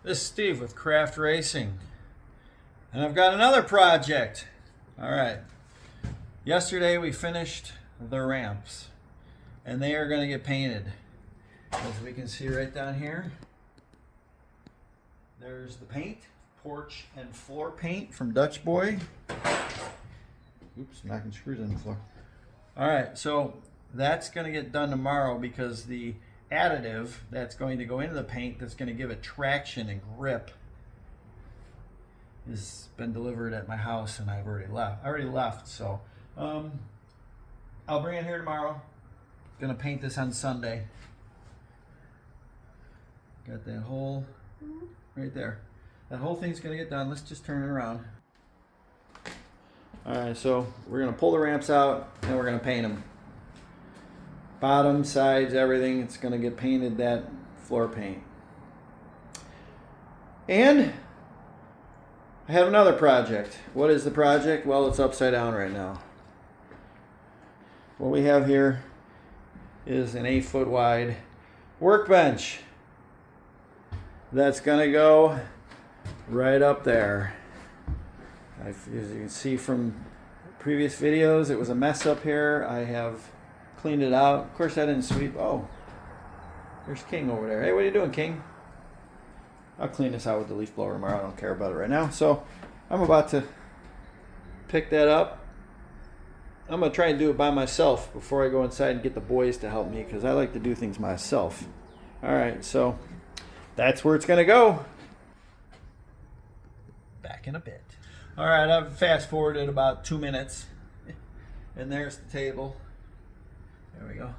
This is Steve with Craft Racing, and I've got another project. All right. Yesterday we finished the ramps, and they are going to get painted. As we can see right down here, there's the paint, porch and floor paint from Dutch Boy. Oops, knocking screws in the floor. All right, so that's going to get done tomorrow because the additive that's going to go into the paint that's going to give it traction and grip has been delivered at my house, and I've already left. So I'll bring it here tomorrow. Gonna paint this on Sunday. Got that hole right there. That whole thing's gonna get done. Let's just turn it around. All right, so we're gonna pull the ramps out and we're gonna paint them. Bottom, sides, everything. It's gonna get painted that floor paint. And I have another project. What is the project? Well, it's upside down right now. What we have here is an 8-foot wide workbench that's gonna go right up there. As you can see from previous videos, it was a mess up here. I have cleaned it out. Of course, I didn't sweep. Oh, there's King over there. Hey, what are you doing, King? I'll clean this out with the leaf blower tomorrow. I don't care about it right now. So I'm about to pick that up. I'm going to try and do it by myself before I go inside and get the boys to help me, because I like to do things myself. All right, so that's where it's going to go. Back in a bit. All right, I've fast forwarded about 2 minutes. And there's the table. There we go.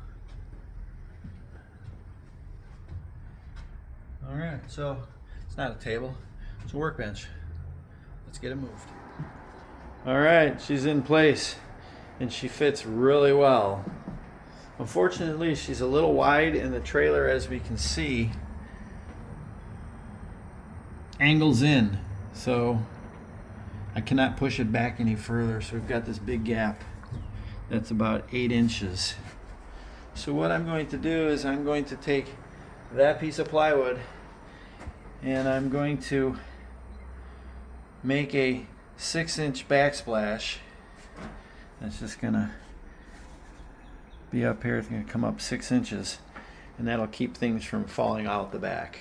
All right, so it's not a table, it's a workbench. Let's get it moved. All right, she's in place and she fits really well. Unfortunately, she's a little wide in the trailer, as we can see. Angles in, so I cannot push it back any further. So we've got this big gap that's about 8 inches. So what I'm going to do is I'm going to take that piece of plywood and I'm going to make a 6-inch backsplash. That's just gonna be up here. It's gonna come up 6 inches, and that'll keep things from falling out the back.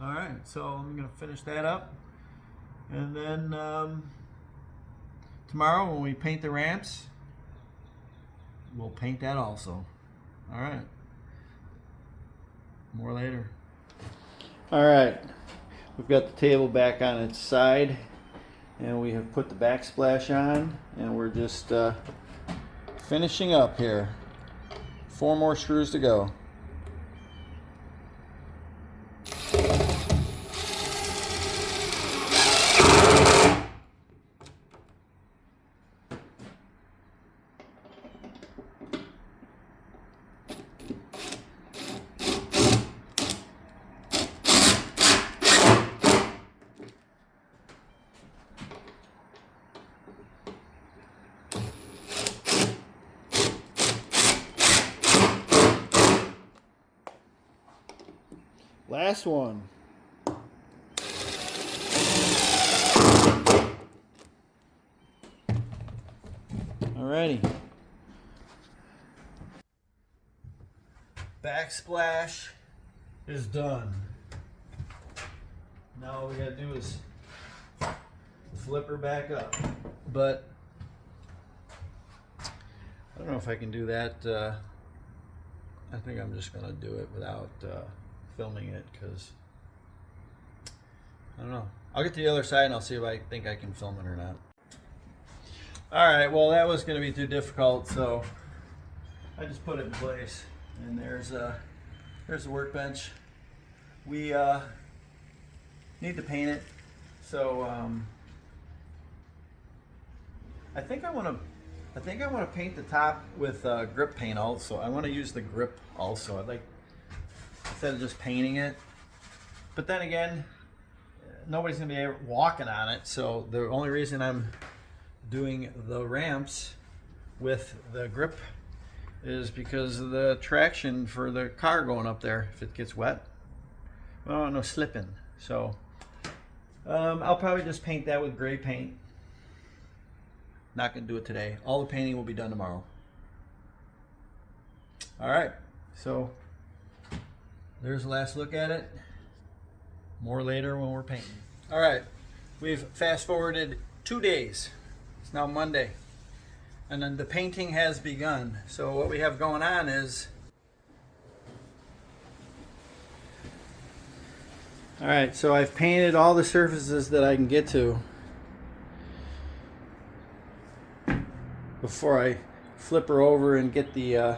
All right, so I'm gonna finish that up, and then tomorrow when we paint the ramps, we'll paint that also. All right. More later. All right. We've got the table back on its side, and we have put the backsplash on, and we're just finishing up here. 4 more screws to go. Last one. Alrighty. Backsplash is done. Now all we gotta do is flip her back up. But I don't know if I can do that. I think I'm just gonna do it without filming it, because I don't know. I'll get to the other side and I'll see if I think I can film it or not. Alright, well, that was going to be too difficult, so I just put it in place. And there's the workbench. We need to paint it, so I think I want to paint the top with grip paint also. I want to use the grip also. I'd like, instead of just painting it. But then again, nobody's gonna be walking on it, so the only reason I'm doing the ramps with the grip is because of the traction for the car going up there if it gets wet. Well, no slipping. So I'll probably just paint that with gray paint. Not gonna do it today. All the painting will be done tomorrow. All right, so there's the last look at it. More later when we're painting. All right, we've fast forwarded 2 days. It's now Monday, and then the painting has begun. So what we have going on is, all right, so I've painted all the surfaces that I can get to before I flip her over and get the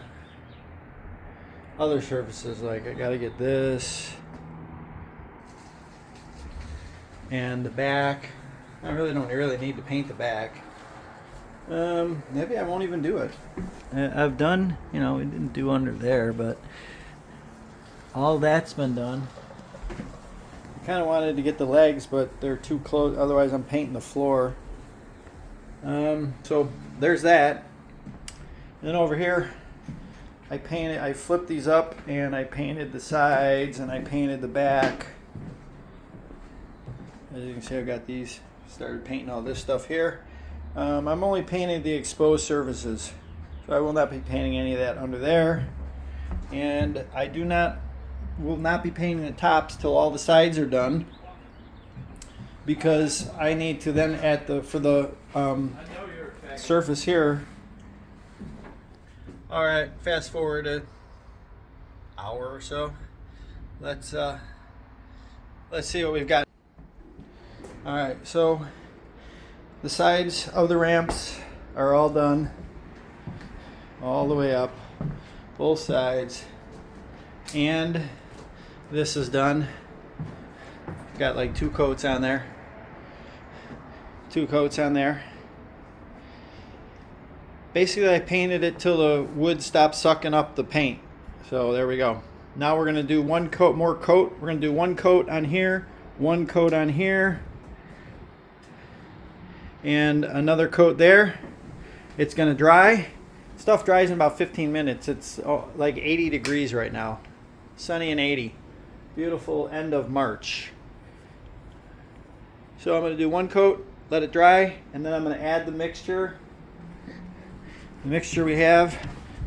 other surfaces. Like I gotta get this and the back. I really don't need to paint the back. Maybe I won't even do it. I've done, we didn't do under there, but all that's been done. I kind of wanted to get the legs, but they're too close. Otherwise, I'm painting the floor. So there's that. And then over here, I flipped these up and I painted the sides and I painted the back. As you can see, I've got these. Started painting all this stuff here. I'm only painting the exposed surfaces, so I will not be painting any of that under there. And I will not be painting the tops till all the sides are done, because I need to then for the surface here. All right, fast forward an hour or so. Let's see what we've got. All right, so the sides of the ramps are all done, all the way up, both sides, and this is done. Got like 2 coats on there. 2 coats on there. Basically, I painted it till the wood stopped sucking up the paint. So there we go. Now we're gonna do 1 coat, more coat. We're gonna do 1 coat on here, 1 coat on here, and another coat there. It's gonna dry. Stuff dries in about 15 minutes. It's like 80 degrees right now. Sunny and 80. Beautiful end of March. So I'm gonna do 1 coat, let it dry, and then I'm gonna add the mixture. The mixture we have,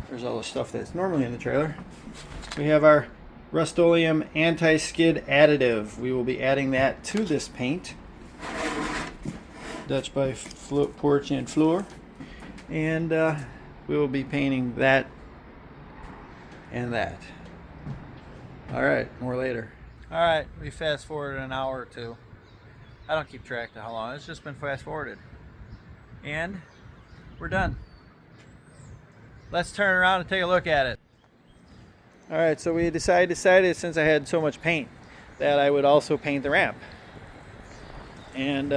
there's all the stuff that's normally in the trailer. We have our Rust-Oleum anti-skid additive. We will be adding that to this paint. Dutch by Porch and Floor. And we will be painting that and that. All right, more later. All right, we fast forwarded an hour or 2. I don't keep track of how long. It's just been fast forwarded. And we're done. Let's turn around and take a look at it. All right, so we decided since I had so much paint that I would also paint the ramp. And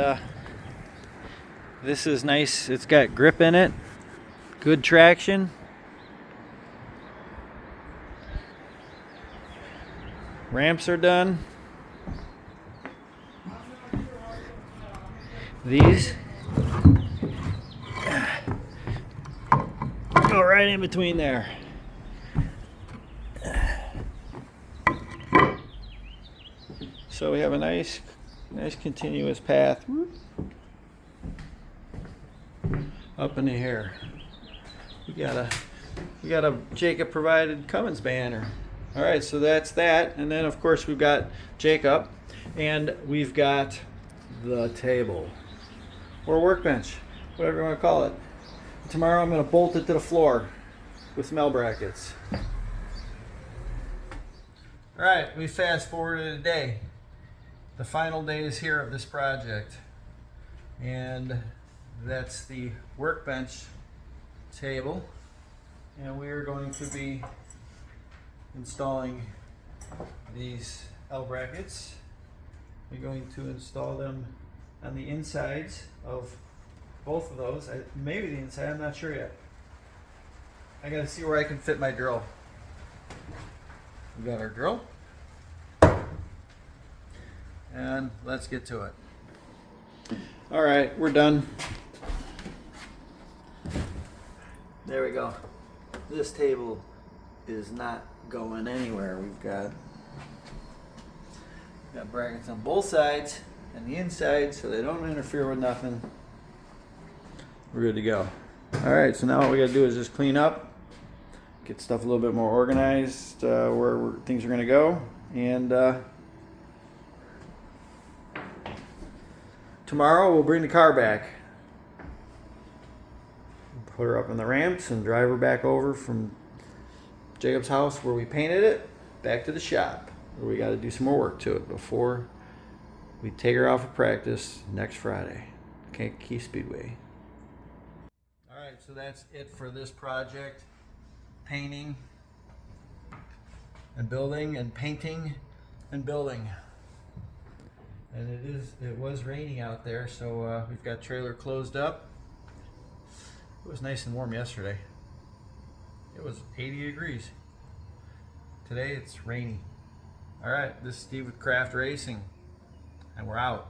this is nice. It's got grip in it, good traction. Ramps are done. These go right in between there. So we have a nice continuous path up into here. We got a Jacob provided Cummins banner. All right, so that's that, and then of course we've got Jacob, and we've got the table or workbench, whatever you want to call it. Tomorrow I'm going to bolt it to the floor with some L brackets. All right, we fast forwarded a day. The final day is here of this project, and that's the workbench table, and we are going to be installing these L brackets. We're going to install them on the insides of both of those. Maybe the inside, I'm not sure yet. I gotta see where I can fit my drill. We got our drill, and let's get to it. All right, we're done. There we go. this table is not going anywhere. We've got brackets on both sides and the inside so they don't interfere with nothing. We're good to go. All right, so now what we got to do is just clean up, get stuff a little bit more organized, where things are going to go, and tomorrow we'll bring the car back, put her up in the ramps, and drive her back over from Jacob's house where we painted it back to the shop where we got to do some more work to it before we take her out for practice next Friday, Kankakee Speedway. All right, so that's it for this project. Painting and building and painting and building. And it was raining out there, so we've got trailer closed up. It was nice and warm yesterday. It was 80 degrees. Today it's rainy. All right, this is Steve with Craft Racing, and we're out.